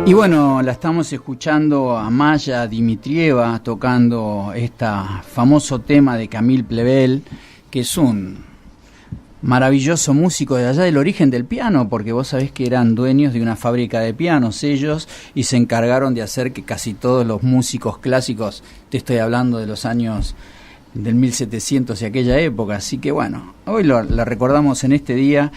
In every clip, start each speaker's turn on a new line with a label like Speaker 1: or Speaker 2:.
Speaker 1: Y bueno, la estamos escuchando a Maya Dmitrieva tocando este famoso tema de Camille Plebel, que es un maravilloso músico de allá del origen del piano, porque vos sabés que eran dueños de una fábrica de pianos ellos, y se encargaron de hacer que casi todos los músicos clásicos, te estoy hablando de los años del 1700 y aquella época, así que bueno, hoy la recordamos en este día,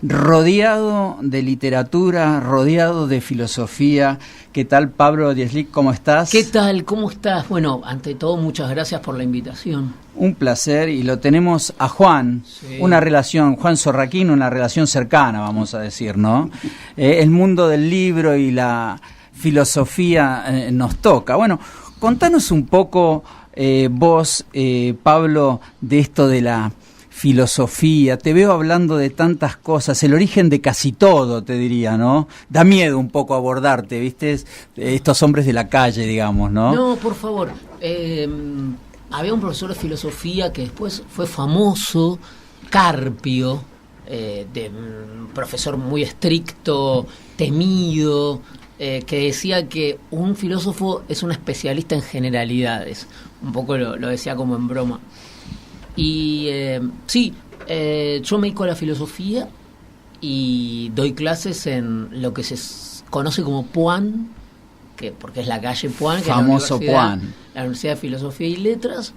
Speaker 1: rodeado de literatura, rodeado de filosofía. ¿Qué tal, Pablo Dieslik? ¿Cómo estás?
Speaker 2: ¿Qué tal? ¿Cómo estás? Bueno, ante todo, muchas gracias por la invitación.
Speaker 1: Un placer, y lo tenemos a Juan, sí. Una relación, Juan Sorraquín, una relación cercana, vamos a decir, ¿no? El mundo del libro y la filosofía nos toca. Bueno, contanos un poco, vos, Pablo, de esto de la filosofía. Te veo hablando de tantas cosas, el origen de casi todo, te diría, ¿no? Da miedo un poco abordarte, ¿viste? Estos hombres de la calle, digamos, ¿no?
Speaker 2: No, por favor. Había un profesor de filosofía que después fue famoso, Carpio, un profesor muy estricto, temido, que decía que un filósofo es un especialista en generalidades. Un poco lo decía como en broma. Y sí, yo me dedico a la filosofía y doy clases en lo que se conoce como PUAN, porque es la calle PUAN, que
Speaker 1: famoso
Speaker 2: es la Universidad de Filosofía y Letras.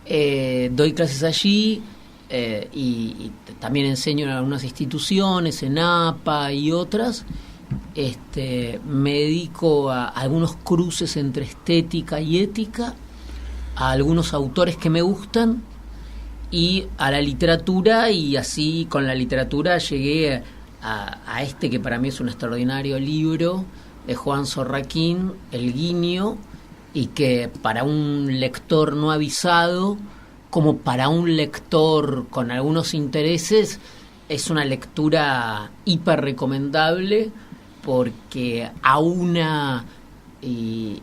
Speaker 2: Doy clases allí y también enseño en algunas instituciones, en APA y otras. Me dedico a algunos cruces entre estética y ética, a algunos autores que me gustan y a la literatura, y así con la literatura llegué a este que para mí es un extraordinario libro de Juan Sorraquín, El Guiño, y que para un lector no avisado, como para un lector con algunos intereses, es una lectura hiper recomendable, porque aúna y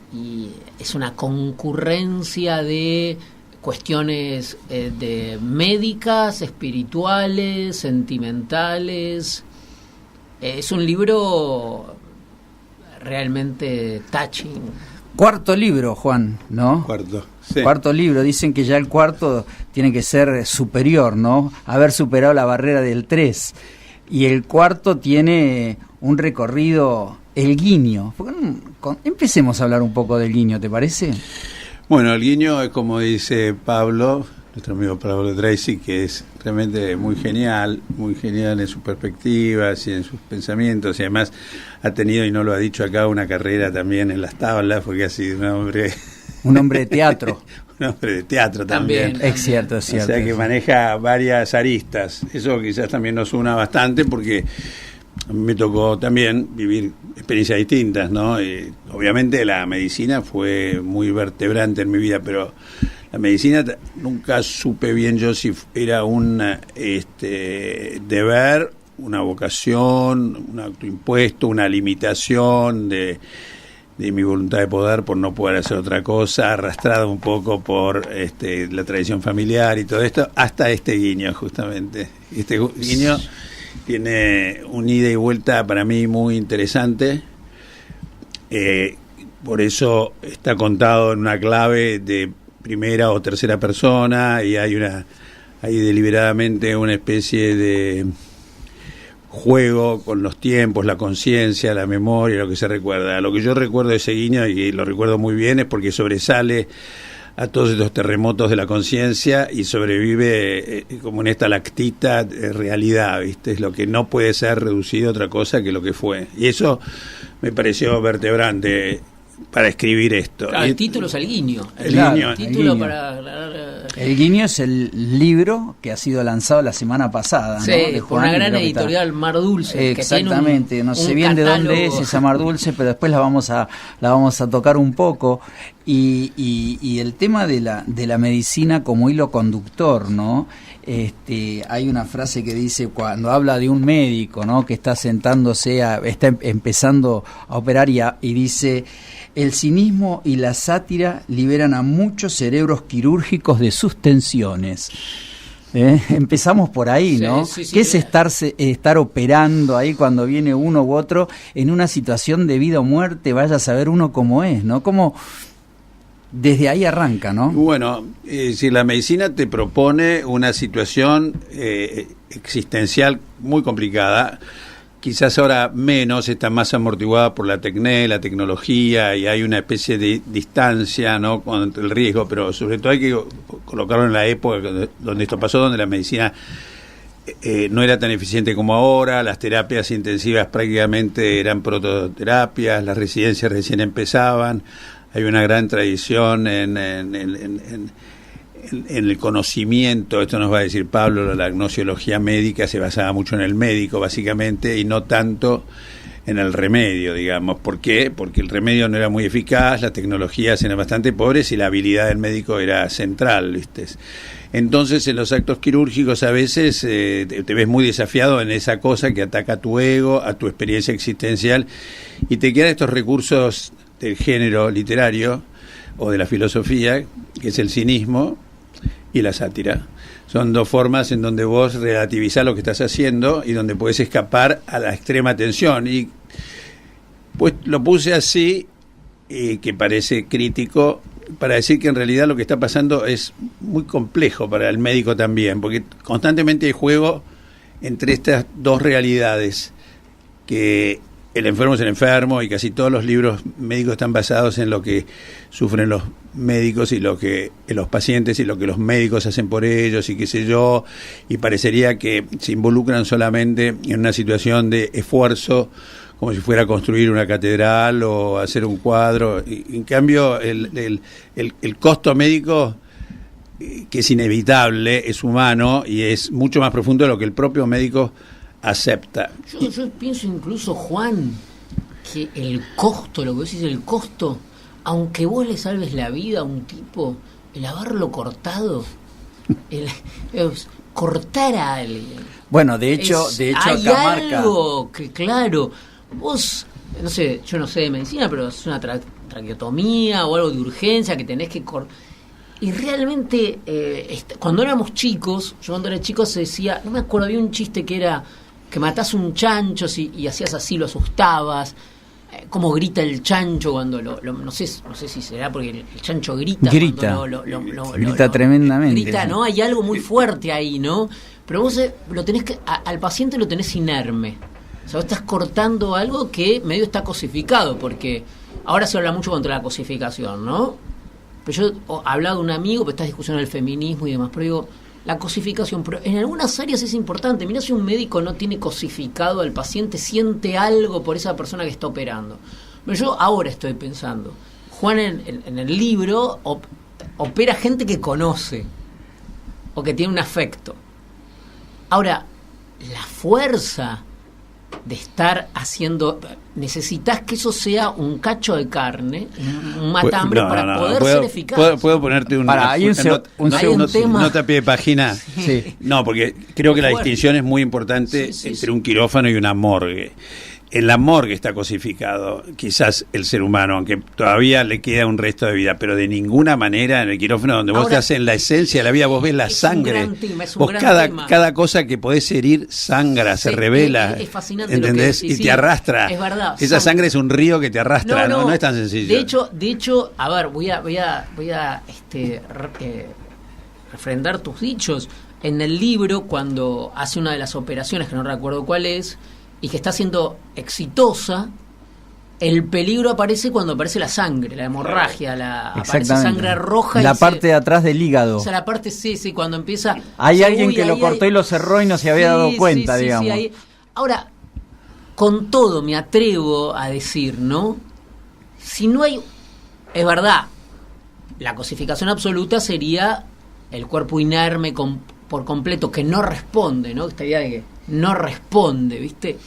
Speaker 2: es una concurrencia de cuestiones de médicas, espirituales, sentimentales. Es un libro realmente touching.
Speaker 1: Cuarto libro, Juan, ¿no?
Speaker 3: Cuarto, sí.
Speaker 1: Cuarto libro, dicen que ya el cuarto tiene que ser superior, ¿no? Haber superado la barrera del 3. Y el cuarto tiene un recorrido, El Guiño. Empecemos a hablar un poco del Guiño, ¿te parece?
Speaker 3: Bueno, El Guiño es, como dice Pablo, nuestro amigo Pablo Tracy, que es realmente muy genial en sus perspectivas y en sus pensamientos, y además ha tenido, y no lo ha dicho acá, una carrera también en las tablas, porque ha sido un hombre de teatro. Un hombre de teatro también.
Speaker 1: Es cierto.
Speaker 3: O sea que maneja varias aristas. Eso quizás también nos una bastante, porque a mí me tocó también vivir experiencias distintas, ¿no? Obviamente la medicina fue muy vertebrante en mi vida, pero la medicina nunca supe bien yo si era un deber, una vocación, un acto impuesto, una limitación de mi voluntad de poder por no poder hacer otra cosa, arrastrado un poco por la tradición familiar y todo esto, hasta este guiño, justamente. Este guiño tiene un ida y vuelta para mí muy interesante, por eso está contado en una clave de primera o tercera persona, y hay deliberadamente una especie de juego con los tiempos, la conciencia, la memoria, lo que se recuerda. Lo que yo recuerdo de ese guiño, y lo recuerdo muy bien, es porque sobresale a todos estos terremotos de la conciencia y sobrevive como en esta lactita de realidad, ¿viste? Es lo que no puede ser reducido a otra cosa que lo que fue. Y eso me pareció vertebrante para escribir esto.
Speaker 2: Claro, el título es El Guiño.
Speaker 1: El Guiño es el libro que ha sido lanzado la semana pasada,
Speaker 2: sí,
Speaker 1: ¿no? De
Speaker 2: por una gran editorial, Mar Dulce.
Speaker 1: Exactamente, no sé bien de dónde es esa Mar Dulce, pero después la vamos a tocar un poco. Y el tema de la medicina como hilo conductor, ¿no? Hay una frase que dice, cuando habla de un médico, ¿no?, que está está empezando a operar, y dice: el cinismo y la sátira liberan a muchos cerebros quirúrgicos de sus tensiones. Empezamos por ahí, ¿no?
Speaker 2: Sí,
Speaker 1: ¿Qué es estar operando ahí cuando viene uno u otro en una situación de vida o muerte? Vaya a saber uno cómo es, ¿no? Cómo desde ahí arranca, ¿no?
Speaker 3: Bueno, si la medicina te propone una situación existencial muy complicada, quizás ahora menos, está más amortiguada por la tecnología, y hay una especie de distancia, ¿no?, con el riesgo, pero sobre todo hay que colocarlo en la época donde esto pasó, donde la medicina no era tan eficiente como ahora, las terapias intensivas prácticamente eran prototerapias, las residencias recién empezaban, hay una gran tradición en el conocimiento. Esto nos va a decir Pablo, la gnosiología médica se basaba mucho en el médico básicamente y no tanto en el remedio, digamos. ¿Por qué? Porque el remedio no era muy eficaz, las tecnologías eran bastante pobres y la habilidad del médico era central, ¿viste? Entonces en los actos quirúrgicos a veces te ves muy desafiado en esa cosa que ataca a tu ego, a tu experiencia existencial, y te quedan estos recursos del género literario o de la filosofía, que es el cinismo y la sátira. Son dos formas en donde vos relativizás lo que estás haciendo y donde podés escapar a la extrema tensión. Y pues lo puse así, que parece crítico, para decir que en realidad lo que está pasando es muy complejo para el médico también, porque constantemente hay juego entre estas dos realidades, que el enfermo es el enfermo, y casi todos los libros médicos están basados en lo que sufren los médicos y lo que los pacientes y lo que los médicos hacen por ellos y qué sé yo, y parecería que se involucran solamente en una situación de esfuerzo, como si fuera a construir una catedral o hacer un cuadro. Y en cambio el costo médico, que es inevitable, es humano y es mucho más profundo de lo que el propio médico acepta.
Speaker 2: Yo pienso incluso, Juan, que el costo, lo que vos decís, el costo, aunque vos le salves la vida a un tipo, el haberlo cortado, cortar a alguien.
Speaker 1: Bueno, de hecho
Speaker 2: hay
Speaker 1: acá marca
Speaker 2: algo que, claro, vos, no sé, yo no sé de medicina, pero es una traqueotomía o algo de urgencia que tenés que cortar. Y realmente, cuando éramos chicos, yo cuando era chico se decía, no me acuerdo, había un chiste que era que matás un chancho y hacías así, lo asustabas, cómo grita el chancho cuando no sé si será porque el chancho grita
Speaker 1: grita tremendamente,
Speaker 2: grita, ¿no? Hay algo muy fuerte ahí, ¿no? Pero vos lo tenés que, al paciente lo tenés inerme, o sea, vos estás cortando algo que medio está cosificado, porque ahora se habla mucho contra la cosificación, ¿no? Pero yo hablaba de un amigo, pero esta discusión del feminismo y demás, pero digo, la cosificación, pero en algunas áreas es importante. Mirá, si un médico no tiene cosificado al paciente, siente algo por esa persona que está operando. Pero yo ahora estoy pensando, Juan en el libro opera gente que conoce o que tiene un afecto. Ahora, la fuerza de estar haciendo, necesitas que eso sea un cacho de carne, un matambre, para poder ser eficaz.
Speaker 3: ¿Puedo ponerte un
Speaker 2: tema?
Speaker 3: Nota a pie de página?
Speaker 1: Sí.
Speaker 3: No, porque creo que la distinción es muy importante entre un quirófano y una morgue. En la morgue está cosificado quizás el ser humano, aunque todavía le queda un resto de vida, pero de ninguna manera en el quirófano, donde vos estás en la esencia de la vida, vos ves la sangre, vos cada cosa que podés herir sangra, se revela,
Speaker 2: es fascinante,
Speaker 3: ¿entendés?
Speaker 2: Lo que decís,
Speaker 3: y te arrastra.
Speaker 2: Es verdad.
Speaker 3: Esa sangre es un río que te arrastra, no es tan sencillo.
Speaker 2: De hecho, a ver, voy a refrendar tus dichos. En el libro, cuando hace una de las operaciones, que no recuerdo cuál es, y que está siendo exitosa, el peligro aparece cuando aparece la sangre, la hemorragia, aparece sangre roja.
Speaker 1: La parte de atrás del hígado.
Speaker 2: O sea, la parte, cuando empieza...
Speaker 1: Hay alguien que lo cortó y lo cerró y no se había dado cuenta, digamos.
Speaker 2: Ahora, con todo me atrevo a decir, ¿no? Si no hay... Es verdad, la cosificación absoluta sería el cuerpo inerme por completo, que no responde, ¿no? Esta idea de que no responde, ¿viste?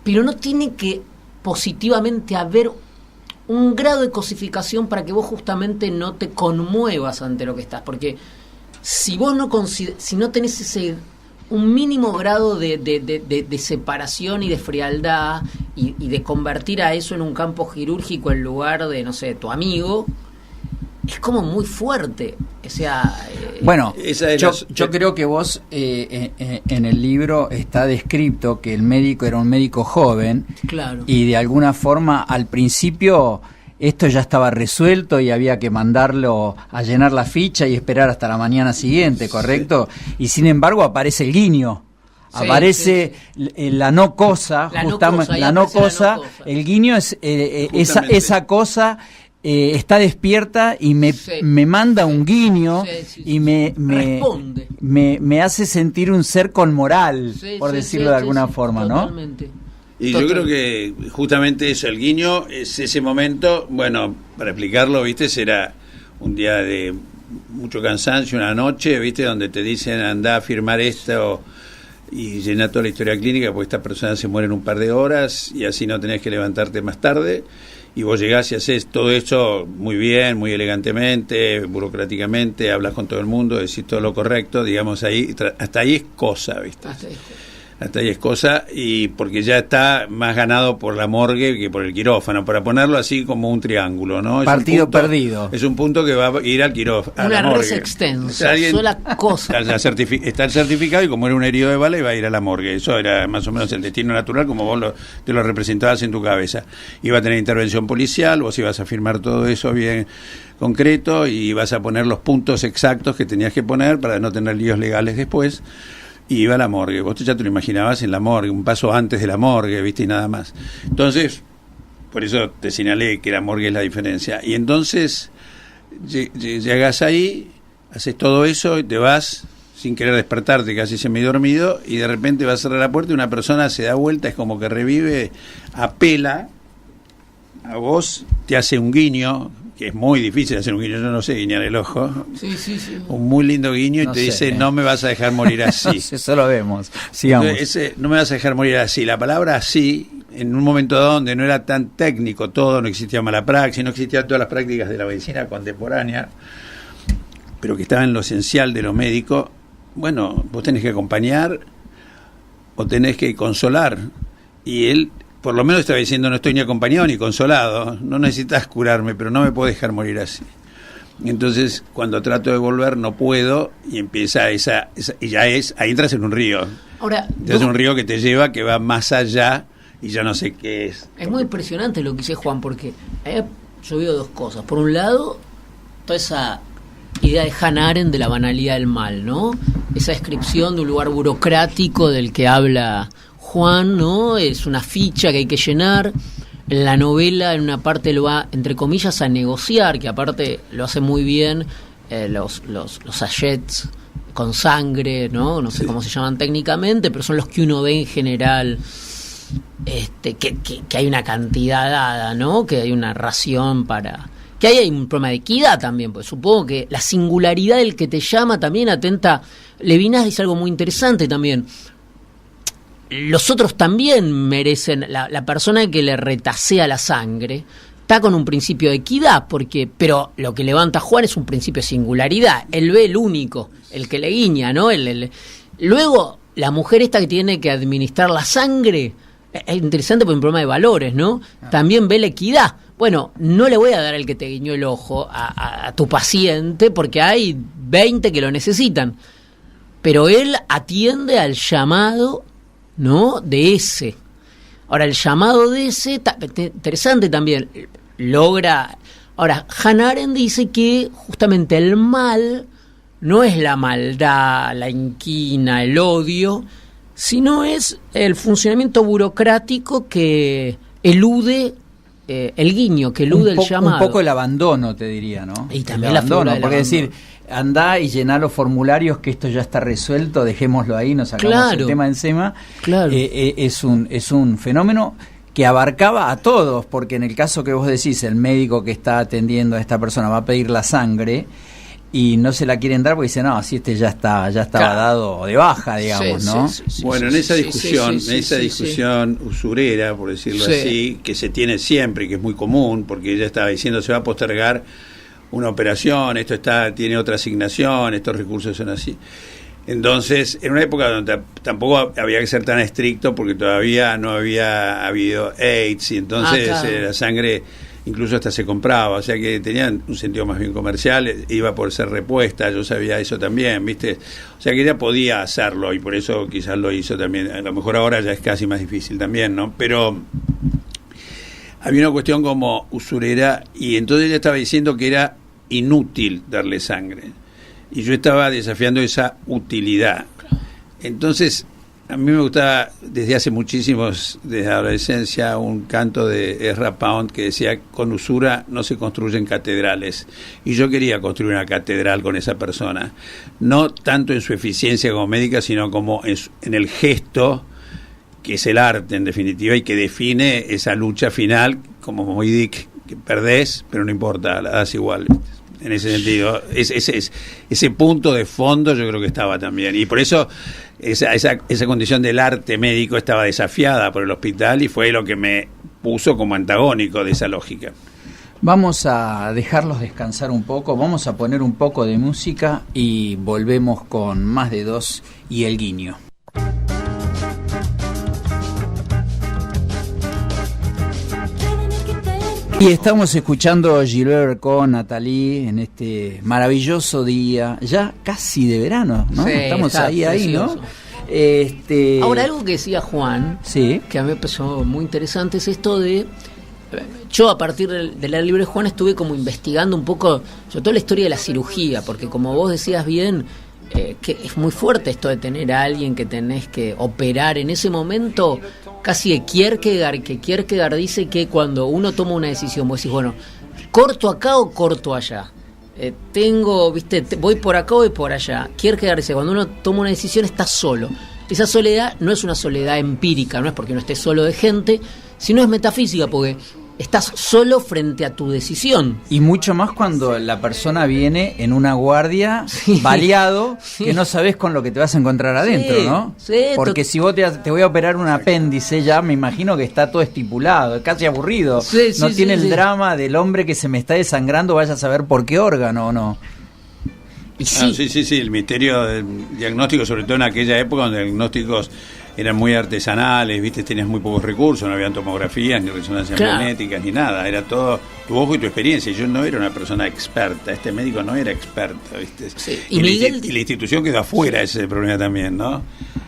Speaker 2: Pero no tiene que positivamente haber un grado de cosificación para que vos justamente no te conmuevas ante lo que estás, porque si vos si no tenés un mínimo grado de separación y de frialdad y de convertir a eso en un campo quirúrgico en lugar de, no sé, tu amigo, es como muy fuerte. O sea,
Speaker 1: bueno,
Speaker 3: esa
Speaker 1: yo creo que vos en el libro está descrito que el médico era un médico joven,
Speaker 2: claro,
Speaker 1: y de alguna forma al principio esto ya estaba resuelto y había que mandarlo a llenar la ficha y esperar hasta la mañana siguiente, ¿correcto? Sí. Y sin embargo aparece el guiño. Sí, aparece la no cosa, justamente la no cosa, el guiño es esa cosa. Está despierta y me manda un guiño y me hace sentir un ser con moral, por decirlo de alguna forma,
Speaker 2: totalmente.
Speaker 1: ¿no?
Speaker 3: Y yo creo que justamente eso, el guiño, es ese momento, bueno, para explicarlo, ¿viste? Será un día de mucho cansancio, una noche, ¿viste? Donde te dicen anda a firmar esto y llena toda la historia clínica porque esta persona se muere en un par de horas y así no tenés que levantarte más tarde. Y vos llegás y haces todo esto muy bien, muy elegantemente, burocráticamente, hablas con todo el mundo, decís todo lo correcto, digamos, ahí hasta ahí es cosa, ¿viste? Hasta ahí es cosa, y porque ya está más ganado por la morgue que por el quirófano, para ponerlo así como un triángulo, ¿no? Es
Speaker 1: partido
Speaker 3: un punto,
Speaker 1: perdido.
Speaker 3: Es un punto que va a ir al quirófano.
Speaker 2: Una res extensa, sola cosa.
Speaker 3: Está el certificado y como era un herido de bala iba a ir a la morgue. Eso era más o menos el destino natural como vos te lo representabas en tu cabeza. Iba a tener intervención policial, vos ibas a firmar todo eso bien concreto y ibas a poner los puntos exactos que tenías que poner para no tener líos legales después. Y iba a la morgue, vos ya te lo imaginabas en la morgue, un paso antes de la morgue, ¿viste? Y nada más. Entonces, por eso te señalé que la morgue es la diferencia. Y entonces, llegas ahí, haces todo eso y te vas sin querer despertarte, casi semidormido, y de repente vas a cerrar la puerta y una persona se da vuelta, es como que revive, apela a vos, te hace un guiño, que es muy difícil hacer un guiño, yo no sé guiñar el ojo, un muy lindo guiño y te dice, no me vas a dejar morir así.
Speaker 1: Eso lo vemos, sigamos.
Speaker 3: Entonces, no me vas a dejar morir así, la palabra así, en un momento donde no era tan técnico todo, no existía malapraxis, no existían todas las prácticas de la medicina contemporánea, pero que estaba en lo esencial de lo médico, bueno, vos tenés que acompañar o tenés que consolar, y él por lo menos estaba diciendo, no estoy ni acompañado ni consolado, no necesitas curarme, pero no me puedo dejar morir así. Entonces, cuando trato de volver, no puedo, y empieza y ya ahí entras en un río.
Speaker 2: Ahora,
Speaker 3: es un río que te lleva, que va más allá, y ya no sé qué es.
Speaker 2: Es muy impresionante lo que dice Juan, porque yo veo dos cosas. Por un lado, toda esa idea de Hannah Arendt de la banalidad del mal, ¿no? Esa descripción de un lugar burocrático del que habla Juan, ¿no? Es una ficha que hay que llenar. En la novela, en una parte lo va, entre comillas, a negociar, que aparte lo hace muy bien, los sachets con sangre, ¿no? No sé cómo se llaman técnicamente, pero son los que uno ve en general, que hay una cantidad dada, ¿no? Que hay una ración para... Que hay un problema de equidad también, pues supongo que la singularidad del que te llama también atenta... Levinas dice algo muy interesante también. Los otros también merecen, la persona que le retasea la sangre está con un principio de equidad, pero lo que levanta Juan es un principio de singularidad. Él ve el único, el que le guiña, ¿no? Luego, la mujer esta que tiene que administrar la sangre, es interesante por un problema de valores, ¿no? También ve la equidad. Bueno, no le voy a dar el que te guiñó el ojo a tu paciente porque hay 20 que lo necesitan. Pero él atiende al llamado, ¿no? De ese. Ahora, el llamado de ese, interesante también, logra... Ahora, Hannah Arendt dice que justamente el mal no es la maldad, la inquina, el odio, sino es el funcionamiento burocrático que elude el guiño, que elude el llamado.
Speaker 1: Un poco el abandono, te diría, ¿no?
Speaker 2: Y también el abandono,
Speaker 1: porque decir... Andá y llená los formularios, que esto ya está resuelto, dejémoslo ahí, nos sacamos el tema encima.
Speaker 2: Claro.
Speaker 1: Es un fenómeno que abarcaba a todos, porque en el caso que vos decís, el médico que está atendiendo a esta persona va a pedir la sangre y no se la quieren dar porque dice, no, así ya estaba dado de baja, digamos, ¿no?
Speaker 3: Bueno, en esa discusión usurera, por decirlo así, que se tiene siempre, que es muy común, porque ella estaba diciendo, se va a postergar una operación, esto tiene otra asignación, estos recursos son así. Entonces, en una época donde tampoco había que ser tan estricto porque todavía no había habido AIDS y entonces la sangre incluso hasta se compraba, o sea que tenían un sentido más bien comercial, iba por ser repuesta, yo sabía eso también, ¿viste? O sea que ella podía hacerlo y por eso quizás lo hizo también. A lo mejor ahora ya es casi más difícil también, ¿no? Pero había una cuestión como usurera y entonces ella estaba diciendo que era inútil darle sangre y yo estaba desafiando esa utilidad. Entonces a mí me gustaba desde hace muchísimos, desde la adolescencia, un canto de Ezra Pound que decía: con usura no se construyen catedrales. Y yo quería construir una catedral con esa persona, no tanto en su eficiencia como médica, sino como en el gesto, que es el arte en definitiva, y que define esa lucha final, como Moby Dick, que perdés, pero no importa, la das igual. En ese sentido, ese punto de fondo yo creo que estaba también. Y por eso esa condición del arte médico estaba desafiada por el hospital y fue lo que me puso como antagónico de esa lógica.
Speaker 1: Vamos a dejarlos descansar un poco, vamos a poner un poco de música y volvemos con Más de Dos y El Guiño. Y estamos escuchando Gilbert con Nathalie en este maravilloso día, ya casi de verano, ¿no?
Speaker 2: Sí,
Speaker 1: estamos ahí, ¿no?
Speaker 2: Ahora, algo que decía Juan,
Speaker 1: sí,
Speaker 2: que a mí me pareció muy interesante, es esto de... Yo a partir de leer el libro de Juan estuve como investigando un poco, sobre todo la historia de la cirugía, porque como vos decías bien, que es muy fuerte esto de tener a alguien que tenés que operar en ese momento, casi de Kierkegaard, que Kierkegaard dice que cuando uno toma una decisión, vos decís, bueno, ¿corto acá o corto allá? Voy por acá o voy por allá. Kierkegaard dice, cuando uno toma una decisión está solo. Esa soledad no es una soledad empírica, no es porque no estés solo de gente, sino es metafísica, porque estás solo frente a tu decisión.
Speaker 1: Y mucho más cuando la persona viene en una guardia, baleado, que no sabes con lo que te vas a encontrar adentro, ¿no?
Speaker 2: Sí,
Speaker 1: porque si vos te voy a operar un apéndice, ya me imagino que está todo estipulado, es casi aburrido. No tiene el drama del hombre que se me está desangrando, vaya a saber por qué órgano o no.
Speaker 2: Y sí.
Speaker 3: Sí, el misterio del diagnóstico, sobre todo en aquella época donde los diagnósticos eran muy artesanales, viste, tenías muy pocos recursos, no habían tomografías, ni resonancias magnéticas, ni nada, era todo tu ojo y tu experiencia. Yo no era una persona experta, este médico no era experta, viste.
Speaker 2: Sí.
Speaker 3: Y la institución quedó afuera, ese es el problema también, ¿no?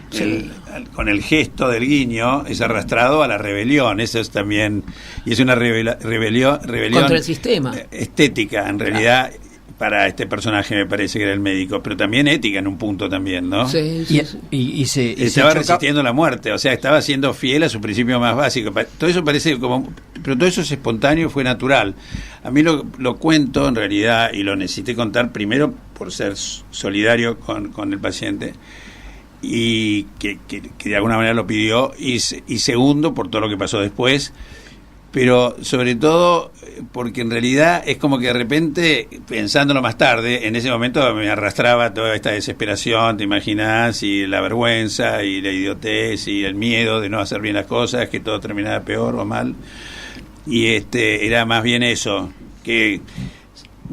Speaker 3: Sí. Con el gesto del guiño es arrastrado a la rebelión, eso es también, y es una rebelión
Speaker 2: contra el sistema,
Speaker 3: estética, en realidad. Para este personaje me parece que era el médico, pero también ética en un punto también, ¿no?
Speaker 2: Sí.
Speaker 1: Y
Speaker 3: estaba resistiendo la muerte, o sea, estaba siendo fiel a su principio más básico. Todo eso parece como... Pero todo eso es espontáneo, fue natural. A mí lo cuento en realidad, y lo necesité contar primero por ser solidario con el paciente, y que de alguna manera lo pidió, y segundo, por todo lo que pasó después, pero sobre todo porque en realidad es como que de repente, pensándolo más tarde, en ese momento me arrastraba toda esta desesperación, te imaginás, y la vergüenza, y la idiotez, y el miedo de no hacer bien las cosas, que todo terminara peor o mal, y era más bien eso, que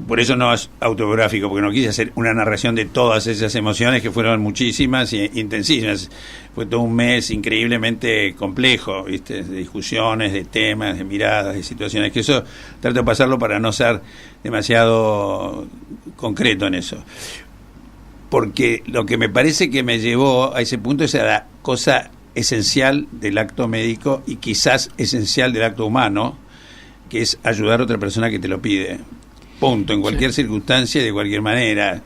Speaker 3: por eso no es autobiográfico, porque no quise hacer una narración de todas esas emociones que fueron muchísimas e intensísimas. Fue todo un mes increíblemente complejo, ¿viste? De discusiones, de temas, de miradas, de situaciones, que eso trato de pasarlo para no ser demasiado concreto en eso. Porque lo que me parece que me llevó a ese punto es a la cosa esencial del acto médico y quizás esencial del acto humano, que es ayudar a otra persona que te lo pide. Punto, en cualquier circunstancia y de cualquier manera.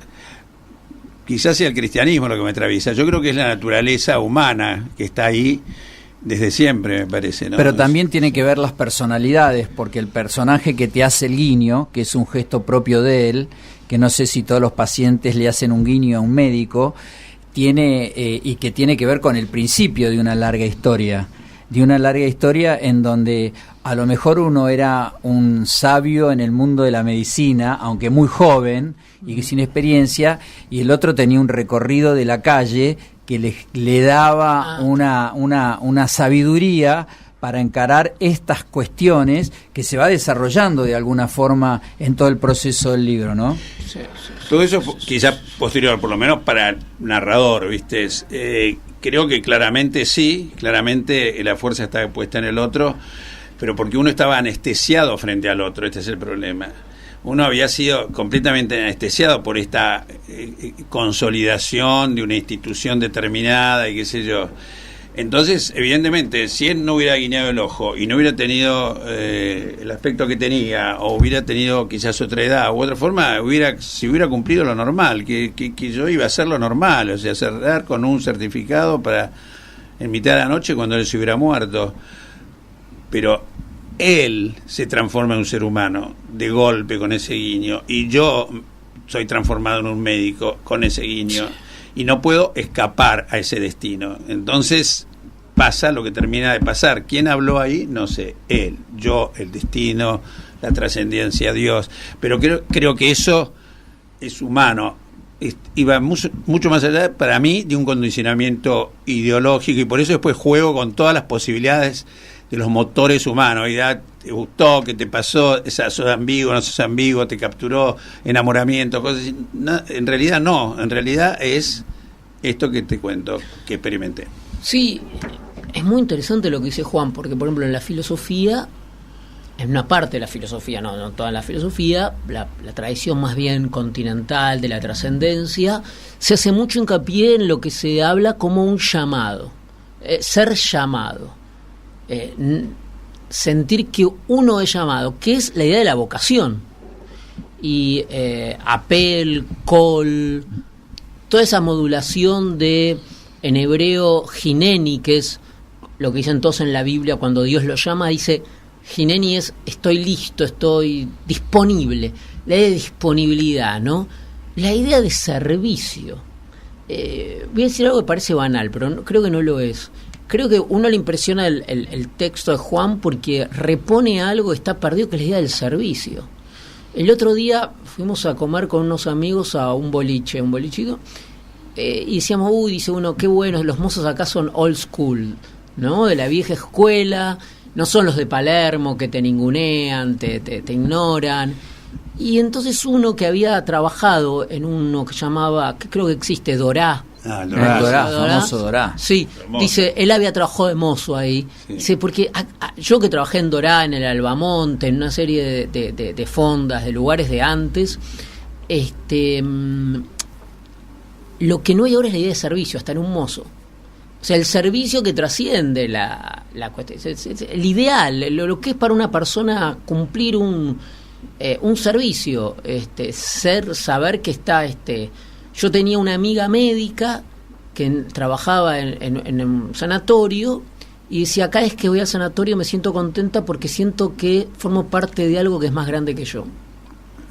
Speaker 3: Quizás sea el cristianismo lo que me atraviesa. Yo creo que es la naturaleza humana que está ahí desde siempre, me parece, ¿no?
Speaker 1: Pero también tiene que ver las personalidades, porque el personaje que te hace el guiño, que es un gesto propio de él, que no sé si todos los pacientes le hacen un guiño a un médico, y que tiene que ver con el principio de una larga historia. En donde a lo mejor uno era un sabio en el mundo de la medicina, aunque muy joven y sin experiencia, y el otro tenía un recorrido de la calle que le daba una sabiduría para encarar estas cuestiones que se va desarrollando de alguna forma en todo el proceso del libro, ¿no?
Speaker 2: Sí.
Speaker 3: Todo eso quizá posterior, por lo menos para el narrador, ¿viste? Creo que claramente la fuerza está puesta en el otro, pero porque uno estaba anestesiado frente al otro. Este es el problema. Uno había sido completamente anestesiado por esta consolidación de una institución determinada y qué sé yo. Entonces, evidentemente, si él no hubiera guiñado el ojo y no hubiera tenido el aspecto que tenía, o hubiera tenido quizás otra edad u otra forma, si hubiera cumplido lo normal, que yo iba a hacer lo normal, o sea, cerrar con un certificado para en mitad de la noche cuando él se hubiera muerto. Pero él se transforma en un ser humano de golpe con ese guiño, y yo soy transformado en un médico con ese guiño, y no puedo escapar a ese destino. Entonces pasa lo que termina de pasar. ¿Quién habló ahí? No sé, él, yo, el destino, la trascendencia, Dios. Pero creo que eso es humano. Iba mucho más allá, para mí, de un condicionamiento ideológico, y por eso después juego con todas las posibilidades de los motores humanos. ¿Te gustó? ¿Qué te pasó? ¿Sos ambiguo? ¿No sos ambiguo? ¿Te capturó? ¿Enamoramiento? Cosas así. No, en realidad no. En realidad es esto que te cuento, que experimenté.
Speaker 2: Sí, es muy interesante lo que dice Juan, porque por ejemplo en la filosofía, en una parte de la filosofía, no toda la filosofía, la tradición más bien continental de la trascendencia, se hace mucho hincapié en lo que se habla como un llamado, ser llamado, sentir que uno es llamado, que es la idea de la vocación. Y apel, call, toda esa modulación de, en hebreo, hineni, que es lo que dicen todos en la Biblia cuando Dios lo llama, dice, hineni es estoy listo, estoy disponible, la idea de disponibilidad, ¿no? La idea de servicio. Voy a decir algo que parece banal, pero creo que no lo es. Creo que uno le impresiona el texto de Juan porque repone algo que está perdido, que es la idea del servicio. El otro día fuimos a comer con unos amigos a un bolichito, y decíamos, dice uno, qué bueno, los mozos acá son old school, ¿no? De la vieja escuela, no son los de Palermo que te ningunean, te ignoran. Y entonces uno que había trabajado en uno que llamaba, que creo que existe, Dorá.
Speaker 1: Famoso Dorá.
Speaker 2: Sí, hermoso. Dice, él había trabajado de mozo ahí. Sí. Dice, porque yo que trabajé en Dorá, en el Albamonte, en una serie de fondas, de lugares de antes, lo que no hay ahora es la idea de servicio, hasta en un mozo. O sea, el servicio que trasciende la cuestión, el ideal, lo que es para una persona cumplir un servicio, saber que está, yo tenía una amiga médica que trabajaba en un sanatorio y decía, cada vez que voy al sanatorio me siento contenta porque siento que formo parte de algo que es más grande que yo.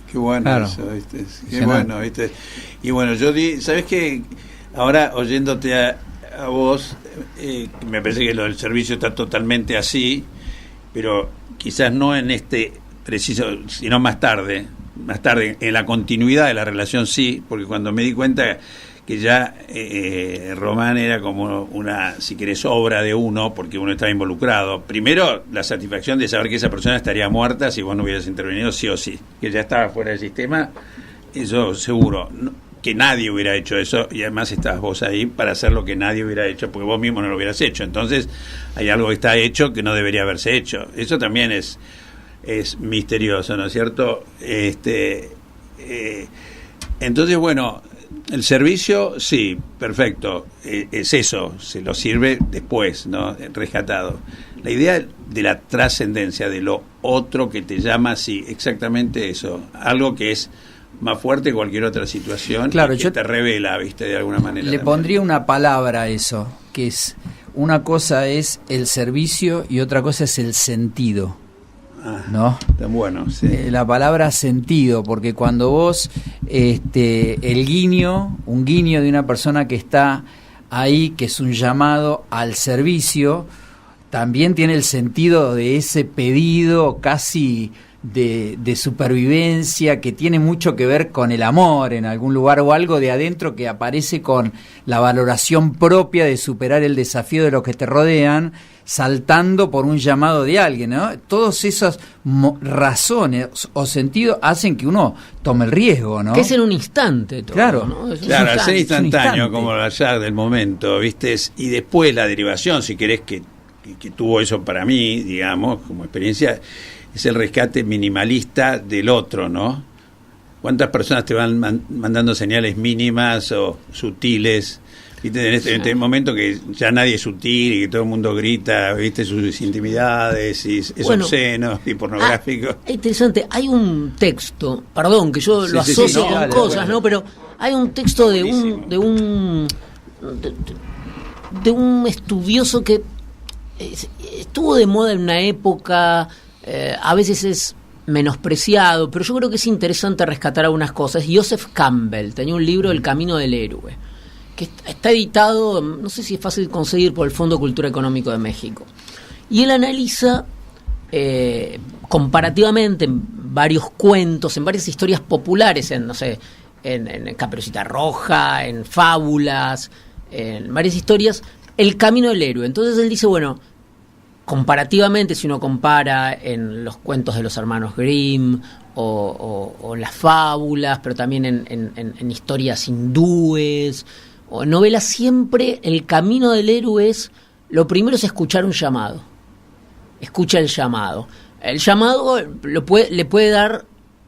Speaker 3: Qué bueno, claro. Eso, ¿viste? Qué bueno, ¿viste? Y bueno, yo ¿sabes qué? Ahora oyéndote a vos, me parece que lo del servicio está totalmente así, pero quizás no en este preciso, sino más tarde, en la continuidad de la relación sí, porque cuando me di cuenta que ya Román era como una, si querés, obra de uno, porque uno estaba involucrado. Primero, la satisfacción de saber que esa persona estaría muerta si vos no hubieras intervenido, sí o sí, que ya estaba fuera del sistema, eso seguro. Que nadie hubiera hecho eso, y además estabas vos ahí para hacer lo que nadie hubiera hecho, porque vos mismo no lo hubieras hecho. Entonces, hay algo que está hecho que no debería haberse hecho. Eso también es misterioso, ¿no es cierto? Entonces, bueno, el servicio, sí, perfecto, es eso, se lo sirve después, ¿no? Rescatado. La idea de la trascendencia, de lo otro que te llama, sí, exactamente eso, algo que es más fuerte que cualquier otra situación, claro, y que te revela, ¿viste? De alguna manera.
Speaker 1: Le pondría una palabra a eso, que es, una cosa es el servicio y otra cosa es el sentido. ¿No?
Speaker 3: Tan bueno, sí.
Speaker 1: La palabra sentido, porque cuando vos un guiño de una persona que está ahí, que es un llamado al servicio, también tiene el sentido de ese pedido casi de supervivencia, que tiene mucho que ver con el amor en algún lugar, o algo de adentro que aparece con la valoración propia de superar el desafío de los que te rodean, saltando por un llamado de alguien, ¿no? Todas esas razones o sentidos hacen que uno tome el riesgo, ¿no?
Speaker 2: Que es en un instante todo,
Speaker 1: claro,
Speaker 2: ¿no?
Speaker 3: Claro, al ser instantáneo, como allá del momento, ¿viste? Y después la derivación, si querés que que tuvo eso para mí, digamos, como experiencia, es el rescate minimalista del otro, ¿no? ¿Cuántas personas te van mandando señales mínimas o sutiles? ¿Viste? En este momento que ya nadie es sutil y que todo el mundo grita, ¿viste? Sus intimidades y es obsceno y pornográfico.
Speaker 2: Es interesante. Hay un texto, perdón, que yo lo asocio con
Speaker 1: dale,
Speaker 2: cosas,
Speaker 1: bueno.
Speaker 2: ¿no? Pero hay un texto de un estudioso que estuvo de moda en una época, a veces es menospreciado, pero yo creo que es interesante rescatar algunas cosas. Joseph Campbell tenía un libro, El Camino del Héroe, que está editado, no sé si es fácil de conseguir, por el Fondo de Cultura Económico de México. Y él analiza comparativamente en varios cuentos, en varias historias populares, en Caperucita Roja, en fábulas, en varias historias, el camino del héroe. Entonces él dice, bueno, comparativamente, si uno compara en los cuentos de los hermanos Grimm o las fábulas, pero también en historias hindúes o novelas, siempre el camino del héroe es, lo primero es escuchar un llamado. Escucha el llamado. El llamado le puede dar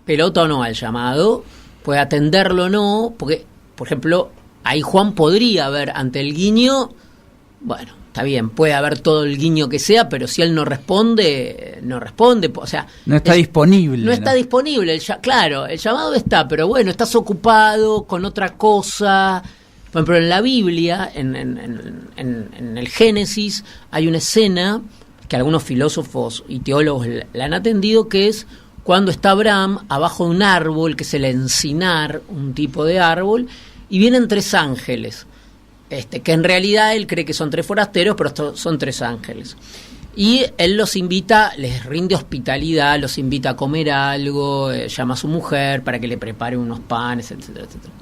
Speaker 2: pelota o no al llamado, puede atenderlo o no, porque, por ejemplo, ahí Juan podría ver ante el guiño, bueno, está bien, puede haber todo el guiño que sea, pero si él no responde, o sea...
Speaker 1: No está disponible.
Speaker 2: No está disponible, claro, el llamado está, pero bueno, estás ocupado con otra cosa. Por ejemplo, en la Biblia, en el Génesis, hay una escena que algunos filósofos y teólogos la han atendido, que es cuando está Abraham abajo de un árbol, que es el encinar, un tipo de árbol, y vienen 3 ángeles, que en realidad él cree que son 3 forasteros, pero son 3 ángeles. Y él los invita, les rinde hospitalidad, los invita a comer algo, llama a su mujer para que le prepare unos panes, etcétera, etcétera.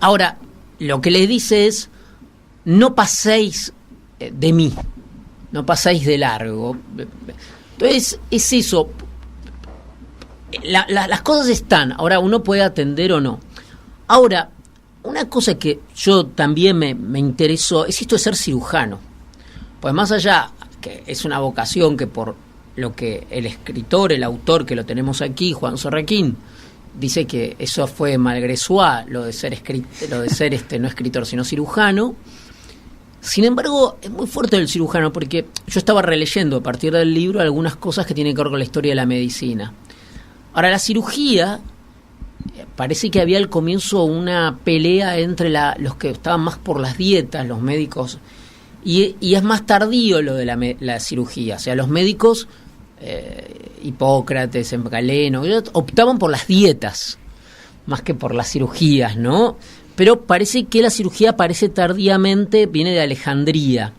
Speaker 2: Ahora, lo que les dice es, no paséis de mí, no paséis de largo. Entonces, es eso. Las cosas están, ahora uno puede atender o no. Ahora, una cosa que yo también me interesó es esto de ser cirujano. Pues más allá, que es una vocación que por lo que el escritor, el autor que lo tenemos aquí, Juan Sorraquín, dice que eso fue malgré soi, lo de ser no escritor sino cirujano. Sin embargo, es muy fuerte el cirujano, porque yo estaba releyendo a partir del libro algunas cosas que tienen que ver con la historia de la medicina. Ahora, la cirugía, parece que había al comienzo una pelea entre los que estaban más por las dietas, los médicos, y es más tardío lo de la cirugía. O sea, los médicos, Hipócrates, Galeno, optaban por las dietas más que por las cirugías, ¿no? Pero parece que la cirugía aparece tardíamente, viene de Alejandría.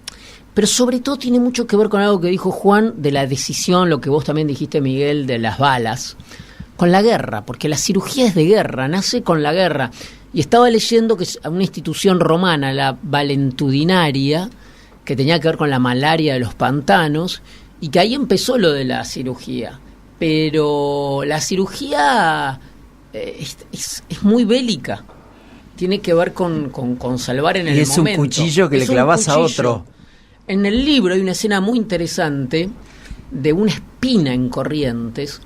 Speaker 2: Pero sobre todo tiene mucho que ver con algo que dijo Juan, de la decisión, lo que vos también dijiste, Miguel, de las balas, con la guerra, porque la cirugía es de guerra, nace con la guerra. Y estaba leyendo que es una institución romana, la Valentudinaria, que tenía que ver con la malaria de los pantanos, y que ahí empezó lo de la cirugía. Pero la cirugía es muy bélica. Tiene que ver con salvar en el momento.
Speaker 1: Y es un cuchillo que le clavas a otro.
Speaker 2: En el libro hay una escena muy interesante de una espina en Corrientes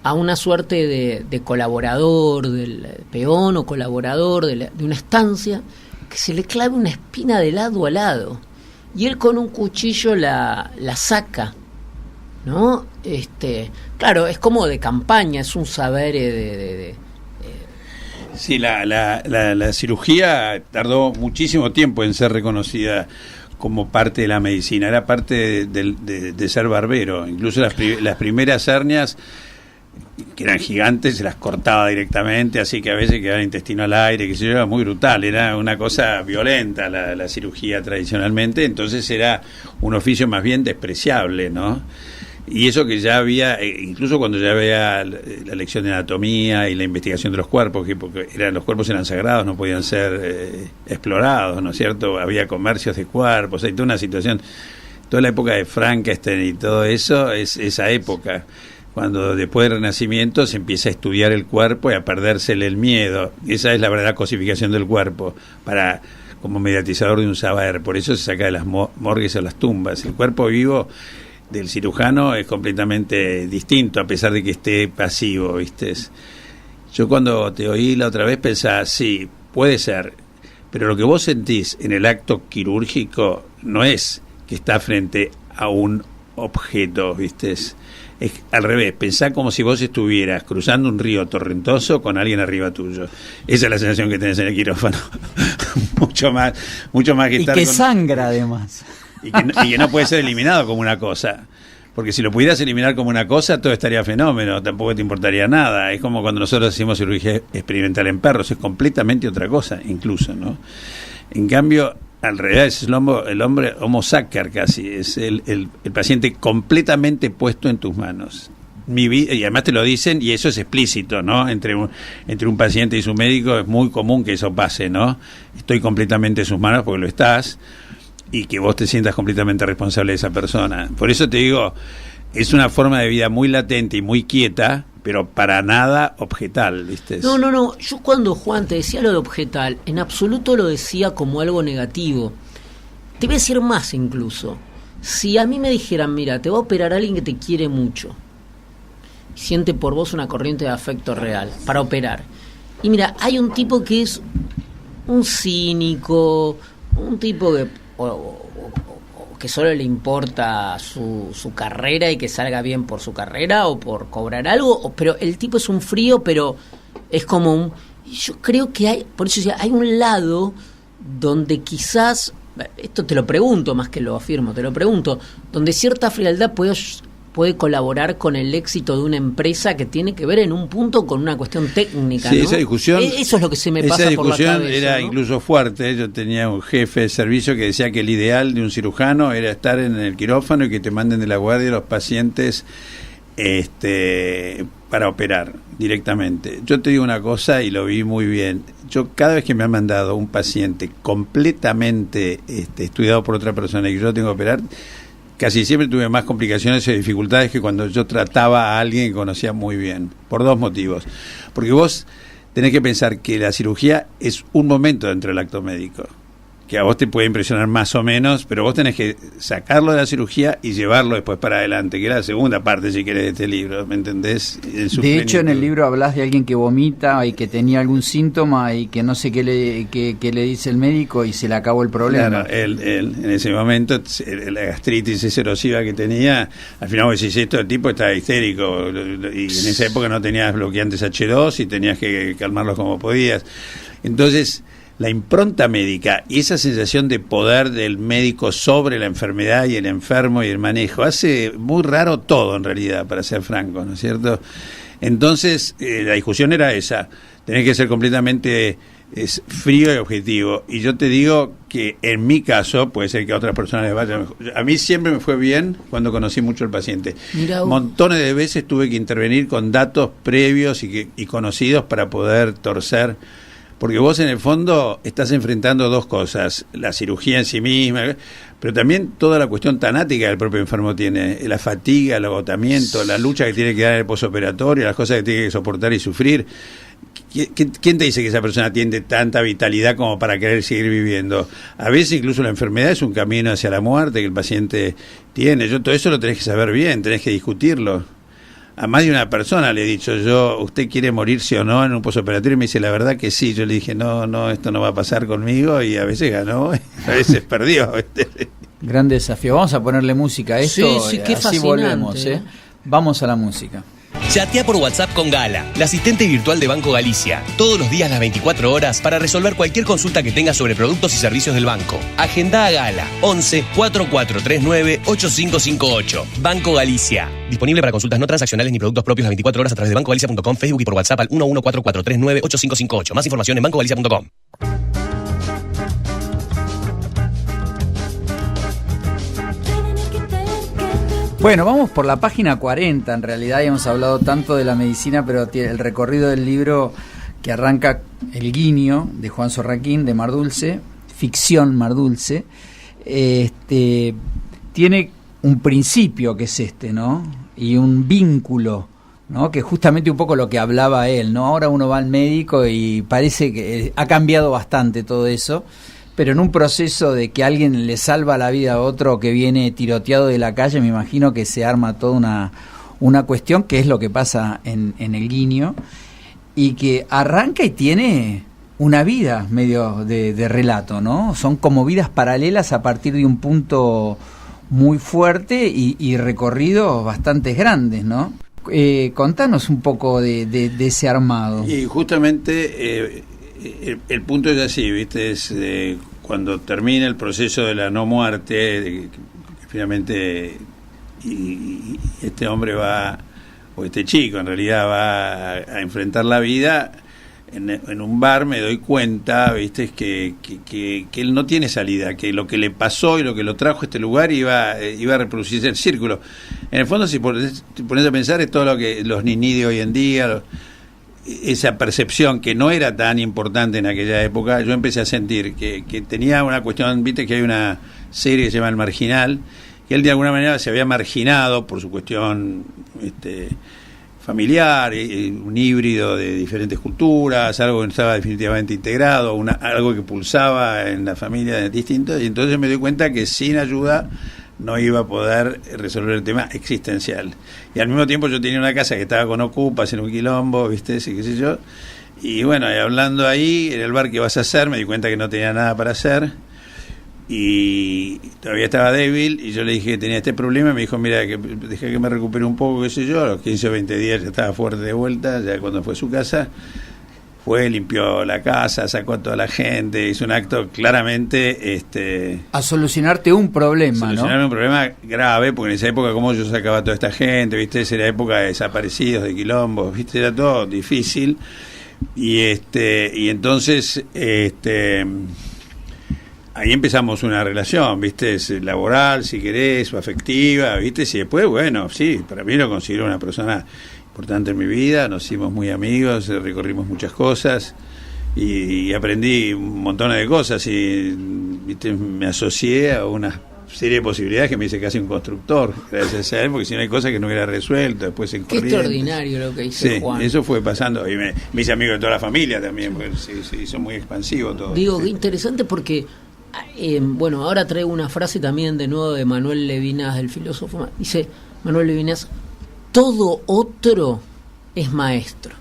Speaker 2: a una suerte de colaborador, del peón o colaborador de una estancia, que se le clave una espina de lado a lado. Y él con un cuchillo la saca, ¿no? Claro, es como de campaña, es un saber
Speaker 3: Sí, la cirugía tardó muchísimo tiempo en ser reconocida como parte de la medicina, era parte de ser barbero. Incluso las primeras hernias, que eran gigantes, se las cortaba directamente, así que a veces quedaba el intestino al aire, que se yo, era muy brutal, era una cosa violenta la cirugía tradicionalmente, entonces era un oficio más bien despreciable, ¿no? Y eso que ya había, incluso cuando ya había la lección de anatomía y la investigación de los cuerpos, porque los cuerpos eran sagrados, no podían ser explorados, ¿no es cierto? Había comercios de cuerpos, hay toda una situación, toda la época de Frankenstein y todo eso, es esa época, cuando después del Renacimiento se empieza a estudiar el cuerpo y a perdérsele el miedo. Esa es la verdadera cosificación del cuerpo, para como mediatizador de un saber, por eso se saca de las morgues o las tumbas. El cuerpo vivo del cirujano es completamente distinto, a pesar de que esté pasivo, ¿viste? Yo cuando te oí la otra vez pensaba, sí, puede ser, pero lo que vos sentís en el acto quirúrgico no es que está frente a un objeto, ¿viste? Es al revés, pensá como si vos estuvieras cruzando un río torrentoso con alguien arriba tuyo. Esa es la sensación que tenés en el quirófano. mucho más que estar
Speaker 1: y que sangra además.
Speaker 3: Y que no puede ser eliminado como una cosa. Porque si lo pudieras eliminar como una cosa, todo estaría fenómeno, tampoco te importaría nada. Es como cuando nosotros hacemos cirugía experimental en perros, es completamente otra cosa, incluso, ¿no? En cambio, al revés, es el hombre homo sacer casi, es el paciente completamente puesto en tus manos. Y además te lo dicen, y eso es explícito, ¿no? Entre un paciente y su médico es muy común que eso pase, ¿no? Estoy completamente en sus manos porque lo estás, y que vos te sientas completamente responsable de esa persona. Por eso te digo, es una forma de vida muy latente y muy quieta, pero para nada objetal, ¿viste?
Speaker 2: No. Yo cuando Juan te decía lo de objetal, en absoluto lo decía como algo negativo. Te voy a decir más incluso. Si a mí me dijeran, mira, te va a operar alguien que te quiere mucho, siente por vos una corriente de afecto real para operar. Y mira, hay un tipo que es un cínico, un tipo que que solo le importa su carrera y que salga bien por su carrera o por cobrar algo, pero el tipo es un frío, pero es como un... Yo creo que hay, por eso decía, hay un lado donde quizás, esto te lo pregunto más que lo afirmo, te lo pregunto, donde cierta frialdad puede colaborar con el éxito de una empresa que tiene que ver en un punto con una cuestión técnica,
Speaker 3: sí,
Speaker 2: ¿no?
Speaker 3: Esa discusión,
Speaker 2: eso es lo que se me pasa por la cabeza. Esa discusión
Speaker 3: era, ¿no?, incluso fuerte. Yo tenía un jefe de servicio que decía que el ideal de un cirujano era estar en el quirófano y que te manden de la guardia los pacientes para operar directamente. Yo te digo una cosa y lo vi muy bien. Yo cada vez que me han mandado un paciente completamente estudiado por otra persona y que yo tengo que operar, casi siempre tuve más complicaciones y dificultades que cuando yo trataba a alguien que conocía muy bien, por dos motivos. Porque vos tenés que pensar que la cirugía es un momento dentro del acto médico, que a vos te puede impresionar más o menos, pero vos tenés que sacarlo de la cirugía y llevarlo después para adelante, que es la segunda parte, si querés, de este libro, ¿me entendés?
Speaker 1: De hecho, en el libro hablas de alguien que vomita y que tenía algún síntoma y que no sé qué le dice el médico y se le acabó el problema.
Speaker 3: Claro, él en ese momento, la gastritis esa erosiva que tenía, al final vos decís, el tipo estaba histérico, y en esa época no tenías bloqueantes H2 y tenías que calmarlos como podías. Entonces, la impronta médica y esa sensación de poder del médico sobre la enfermedad y el enfermo y el manejo hace muy raro todo, en realidad, para ser franco, ¿no es cierto? Entonces, la discusión era esa, tenés que ser completamente frío y objetivo. Y yo te digo que en mi caso, puede ser que a otras personas les vaya mejor. A mí siempre me fue bien cuando conocí mucho al paciente. Montones de veces tuve que intervenir con datos previos y conocidos para poder torcer. Porque vos en el fondo estás enfrentando dos cosas, la cirugía en sí misma, pero también toda la cuestión tanática que el propio enfermo tiene, la fatiga, el agotamiento, la lucha que tiene que dar en el posoperatorio, las cosas que tiene que soportar y sufrir. ¿Quién te dice que esa persona tiene tanta vitalidad como para querer seguir viviendo? A veces incluso la enfermedad es un camino hacia la muerte que el paciente tiene. Todo eso lo tenés que saber bien, tenés que discutirlo. A más de una persona le he dicho ¿usted quiere morirse o no en un posoperatorio? Y me dice, la verdad que sí. Yo le dije, no, esto no va a pasar conmigo, y a veces ganó, a veces perdió.
Speaker 1: Gran desafío. Vamos a ponerle música a esto,
Speaker 2: sí, qué
Speaker 1: así volvemos. Vamos a la música.
Speaker 4: Chatea por WhatsApp con Gala, la asistente virtual de Banco Galicia. Todos los días las 24 horas para resolver cualquier consulta que tengas sobre productos y servicios del banco. Agenda a Gala 11 4439 8558. Banco Galicia. Disponible para consultas no transaccionales ni productos propios las 24 horas a través de bancogalicia.com, Facebook y por WhatsApp al 114439 8558. Más información en bancogalicia.com.
Speaker 1: Bueno, vamos por la página 40, en realidad, y hemos hablado tanto de la medicina, pero el recorrido del libro que arranca El Guiño, de Juan Sorraquín, de Mar Dulce, ficción Mar Dulce, tiene un principio que es ¿no? Y un vínculo, ¿no? Que justamente un poco lo que hablaba él, ¿no? Ahora uno va al médico y parece que ha cambiado bastante todo eso, pero en un proceso de que alguien le salva la vida a otro que viene tiroteado de la calle, me imagino que se arma toda una cuestión, que es lo que pasa en El Guiño, y que arranca y tiene una vida medio de relato, ¿no? Son como vidas paralelas a partir de un punto muy fuerte y recorridos bastante grandes, ¿no? Contanos un poco de ese armado.
Speaker 3: Y justamente el punto es así, ¿viste? Es cuando termina el proceso de la no muerte, que finalmente y este hombre va, o este chico en realidad va a enfrentar la vida. En un bar me doy cuenta, ¿viste? que él no tiene salida, que lo que le pasó y lo que lo trajo a este lugar iba a reproducirse el círculo. En el fondo, si te pones a pensar, es todo lo que los niní de hoy en día, esa percepción que no era tan importante en aquella época. Yo empecé a sentir que tenía una cuestión, ¿viste? Que hay una serie que se llama El Marginal, que él de alguna manera se había marginado por su cuestión familiar, un híbrido de diferentes culturas, algo que no estaba definitivamente integrado, algo que pulsaba en la familia distinto, y entonces me doy cuenta que sin ayuda no iba a poder resolver el tema existencial. Y al mismo tiempo yo tenía una casa que estaba con ocupas en un quilombo, ¿viste? Sí, qué sé yo. Y bueno, y hablando ahí, en el bar, ¿qué vas a hacer? Me di cuenta que no tenía nada para hacer. Y todavía estaba débil, y yo le dije que tenía este problema, y me dijo, mira, deja que me recupere un poco, qué sé yo. A los 15 o 20 días ya estaba fuerte de vuelta, ya cuando fue a su casa, fue, limpió la casa, sacó a toda la gente, hizo un acto claramente...
Speaker 1: a solucionarte un problema,
Speaker 3: solucionarme un problema grave, porque en esa época, como yo sacaba a toda esta gente, ¿viste? Esa era época de desaparecidos, de quilombos, ¿viste? Era todo difícil. Y entonces... ahí empezamos una relación, ¿viste? Laboral, si querés, o afectiva, ¿viste? Y después, bueno, sí, para mí lo considero una persona importante en mi vida, nos hicimos muy amigos, recorrimos muchas cosas y aprendí un montón de cosas y, ¿viste? Me asocié a una serie de posibilidades que me hice casi un constructor, gracias a él, porque si no hay cosas que no hubiera resuelto, después en Corrientes.
Speaker 2: Qué extraordinario lo que hizo Juan.
Speaker 3: Sí, eso fue pasando, y me hice amigo de toda la familia también, porque se hizo muy expansivo todo.
Speaker 2: Digo, qué interesante porque... bueno, ahora traigo una frase también de nuevo de Manuel Levinas, del filósofo. Dice Manuel Levinas: todo otro es maestro.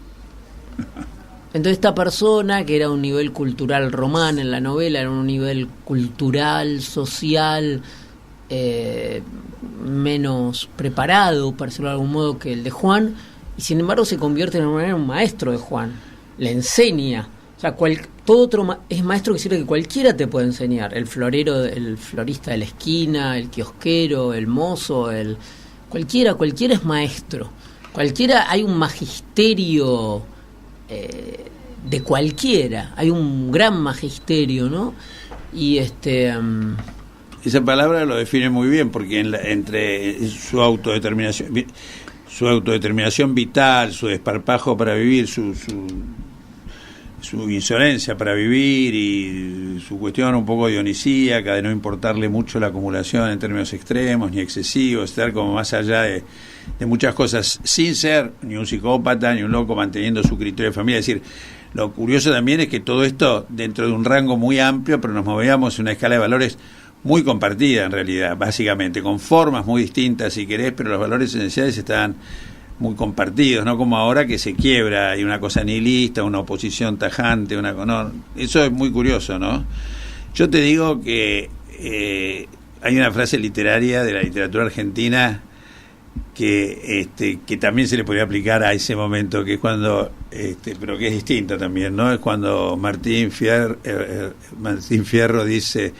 Speaker 2: Entonces esta persona, que era un nivel cultural román en la novela, era un nivel cultural, social, menos preparado, para decirlo de algún modo, que el de Juan, y sin embargo se convierte en un maestro de Juan, le enseña. O sea, todo otro es maestro, que sirve que cualquiera te puede enseñar. El florero, el florista de la esquina, el kiosquero, el mozo, cualquiera es maestro. Cualquiera, hay un magisterio de cualquiera. Hay un gran magisterio, ¿no? Y
Speaker 3: esa palabra lo define muy bien, porque entre su autodeterminación vital, su desparpajo para vivir, su insolencia para vivir y su cuestión un poco dionisíaca de no importarle mucho la acumulación en términos extremos ni excesivos, estar como más allá de muchas cosas, sin ser ni un psicópata ni un loco, manteniendo su criterio de familia. Es decir, lo curioso también es que todo esto dentro de un rango muy amplio, pero nos movíamos en una escala de valores muy compartida en realidad, básicamente, con formas muy distintas si querés, pero los valores esenciales estaban muy compartidos, no como ahora que se quiebra, hay una cosa nihilista, una oposición tajante, no, eso es muy curioso, ¿no? Yo te digo que hay una frase literaria de la literatura argentina que también se le podría aplicar a ese momento, que es cuando, pero que es distinta también, ¿no? Es cuando Martín Fierro dice: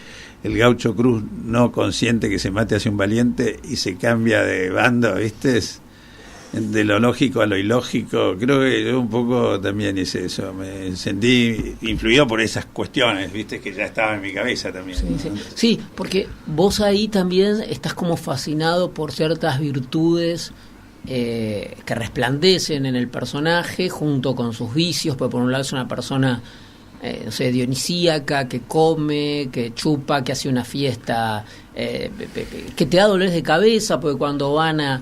Speaker 3: el gaucho cruz no consiente que se mate hacia un valiente, y se cambia de bando, ¿viste? De lo lógico a lo ilógico. Creo que yo un poco también hice eso, me sentí influido por esas cuestiones, viste, que ya estaban en mi cabeza también.
Speaker 2: Sí, porque vos ahí también estás como fascinado por ciertas virtudes que resplandecen en el personaje junto con sus vicios, porque por un lado es una persona dionisíaca, que come, que chupa, que hace una fiesta, que te da dolores de cabeza, porque cuando van a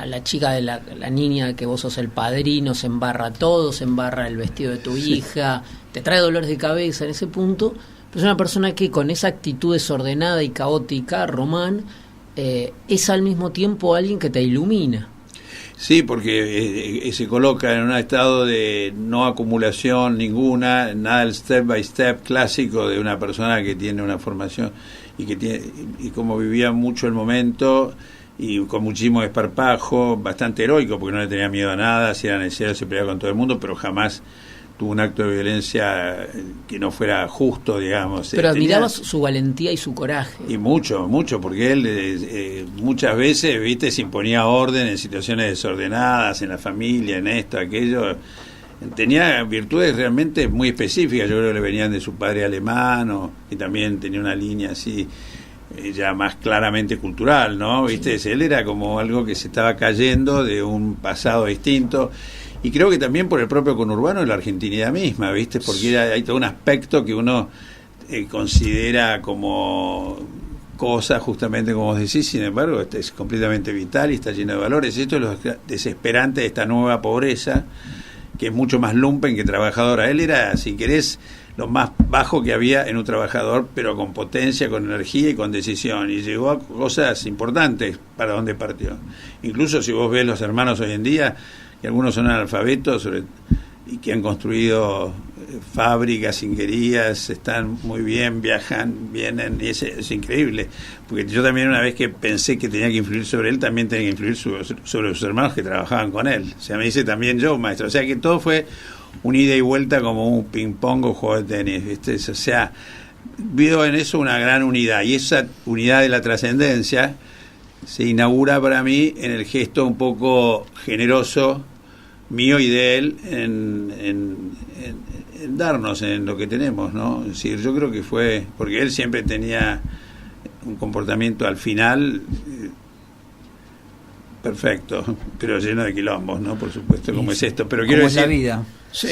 Speaker 2: la chica de la niña que vos sos el padrino, se embarra todo, se embarra el vestido de tu hija, te trae dolores de cabeza en ese punto, pero es una persona que con esa actitud desordenada y caótica, Román, es al mismo tiempo alguien que te ilumina.
Speaker 3: Sí, porque se coloca en un estado de no acumulación ninguna, nada del step by step clásico de una persona que tiene una formación y que tiene, y como vivía mucho el momento y con muchísimo desparpajo, bastante heroico porque no le tenía miedo a nada, si era necesario se peleaba con todo el mundo, pero jamás tuvo un acto de violencia que no fuera justo, digamos.
Speaker 2: Pero admirabas su valentía y su coraje.
Speaker 3: Y mucho, porque él muchas veces, viste, se imponía orden en situaciones desordenadas, en la familia, en esto, aquello. Tenía virtudes realmente muy específicas, yo creo que le venían de su padre alemán, y también tenía una línea así, ya más claramente cultural, ¿no? ¿Viste? Sí. Él era como algo que se estaba cayendo de un pasado distinto. Y creo que también por el propio conurbano de la argentinidad misma, ¿viste? Porque hay todo un aspecto que uno considera como cosa, justamente como vos decís, sin embargo, es completamente vital y está lleno de valores. Esto es lo desesperante de esta nueva pobreza, que es mucho más lumpen que trabajadora. Él era, si querés, lo más bajo que había en un trabajador, pero con potencia, con energía y con decisión. Y llegó a cosas importantes para donde partió. Incluso si vos ves los hermanos hoy en día, que algunos son analfabetos y que han construido fábricas, ingenierías, están muy bien, viajan, vienen, y es increíble, porque yo también una vez que pensé que tenía que influir sobre él, también tenía que influir sobre sus hermanos que trabajaban con él. O sea, me dice también yo, maestro, o sea que todo fue un ida y vuelta como un ping pong o juego de tenis, ¿viste? O sea, veo en eso una gran unidad, y esa unidad de la trascendencia se inaugura para mí en el gesto un poco generoso mío y de él en darnos en lo que tenemos, ¿no? Es decir, yo creo que fue porque él siempre tenía un comportamiento al final perfecto, pero lleno de quilombos, ¿no? Por supuesto, como es esto, pero quiero decir,
Speaker 1: la vida.
Speaker 2: Sí.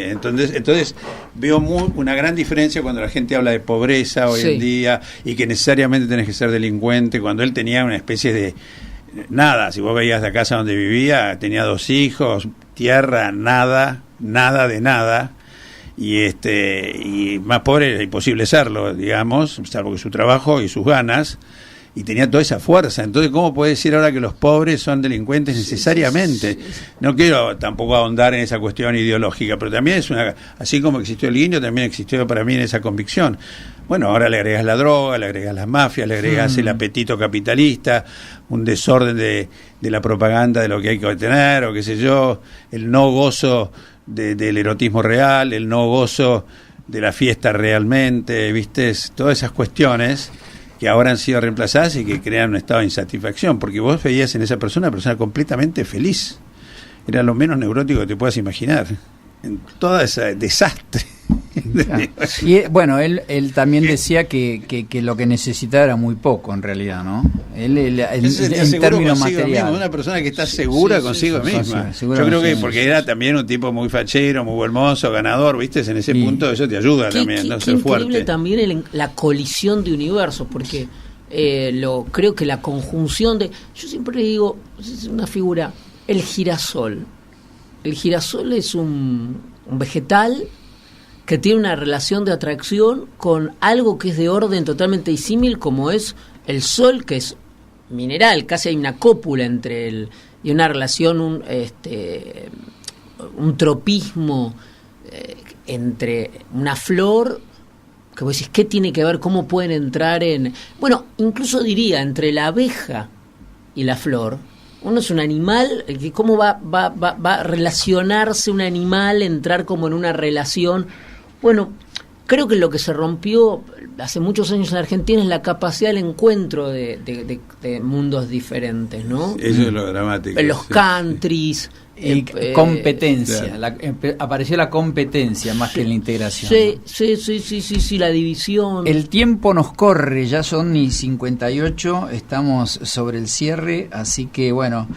Speaker 3: Entonces veo una gran diferencia cuando la gente habla de pobreza hoy en día y que necesariamente tenés que ser delincuente, cuando él tenía una especie de nada. Si vos veías la casa donde vivía, tenía 2 hijos, tierra, nada de nada, y más pobre era imposible serlo, digamos, salvo que su trabajo y sus ganas, y tenía toda esa fuerza. Entonces, ¿cómo puede decir ahora que los pobres son delincuentes necesariamente? No quiero tampoco ahondar en esa cuestión ideológica, pero también es así como existió el guiño, también existió para mí en esa convicción. Bueno, ahora le agregas la droga, le agregas las mafias, le agregas el apetito capitalista, un desorden de la propaganda de lo que hay que obtener, o qué sé yo, el no gozo del erotismo real, el no gozo de la fiesta realmente, ¿viste? Todas esas cuestiones que ahora han sido reemplazadas y que crean un estado de insatisfacción, porque vos veías en esa persona una persona completamente feliz. Era lo menos neurótico que te puedas imaginar, en todo ese desastre.
Speaker 1: Y bueno, él también decía que lo que necesitaba era muy poco, en realidad, ¿no? Él en términos materiales.
Speaker 3: Una persona que está segura consigo misma. Yo creo que porque era también un tipo muy fachero, muy buen mozo, ganador, ¿viste? En ese punto eso te ayuda también, ¿no? Ser fuerte.
Speaker 2: Increíble también la colisión de universos, porque creo que la conjunción de... Yo siempre digo, es una figura, el girasol. El girasol es un vegetal que tiene una relación de atracción con algo que es de orden totalmente disímil, como es el sol, que es mineral, casi hay una cópula entre él, y una relación, un tropismo entre una flor, que vos decís, ¿qué tiene que ver? ¿Cómo pueden entrar en...? Bueno, incluso diría, entre la abeja y la flor, uno es un animal, ¿cómo va a relacionarse un animal, entrar como en una relación? Bueno, creo que lo que se rompió hace muchos años en Argentina es la capacidad del encuentro de mundos diferentes, ¿no?
Speaker 3: Eso es lo dramático.
Speaker 2: Los countries.
Speaker 1: Competencia. Apareció la competencia más que la integración.
Speaker 2: Sí, la división.
Speaker 1: El tiempo nos corre, ya son y 58, estamos sobre el cierre, así que bueno...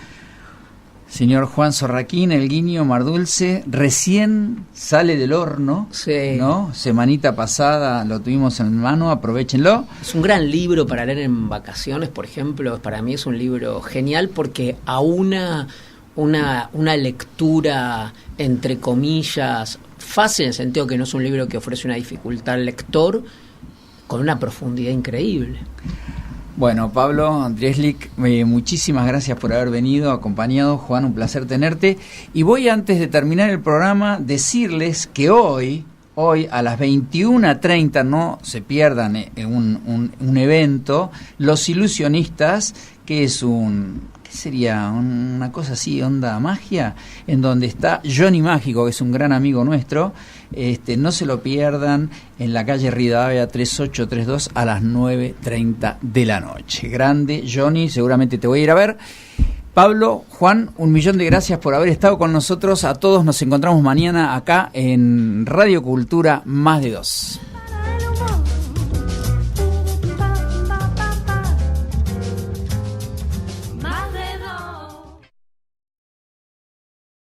Speaker 1: Señor Juan Zorraquín, el guiño Mardulce, recién sale del horno, ¿no? Semanita pasada lo tuvimos en mano, aprovechenlo.
Speaker 2: Es un gran libro para leer en vacaciones, por ejemplo. Para mí es un libro genial porque aúna una lectura, entre comillas, fácil en el sentido que no es un libro que ofrece una dificultad al lector, con una profundidad increíble.
Speaker 1: Bueno, Pablo Drieslich, muchísimas gracias por haber venido, acompañado. Juan, un placer tenerte. Y voy, antes de terminar el programa, decirles que hoy a las 21:30, no se pierdan un evento, Los Ilusionistas, que es ¿qué sería? Una cosa así, onda magia, en donde está Johnny Mágico, que es un gran amigo nuestro. No se lo pierdan, en la calle Rivadavia 3832 a las 9:30 de la noche. Grande, Johnny, seguramente te voy a ir a ver. Pablo, Juan, 1.000.000 de gracias por haber estado con nosotros. A todos nos encontramos mañana acá en Radio Cultura Más de 2.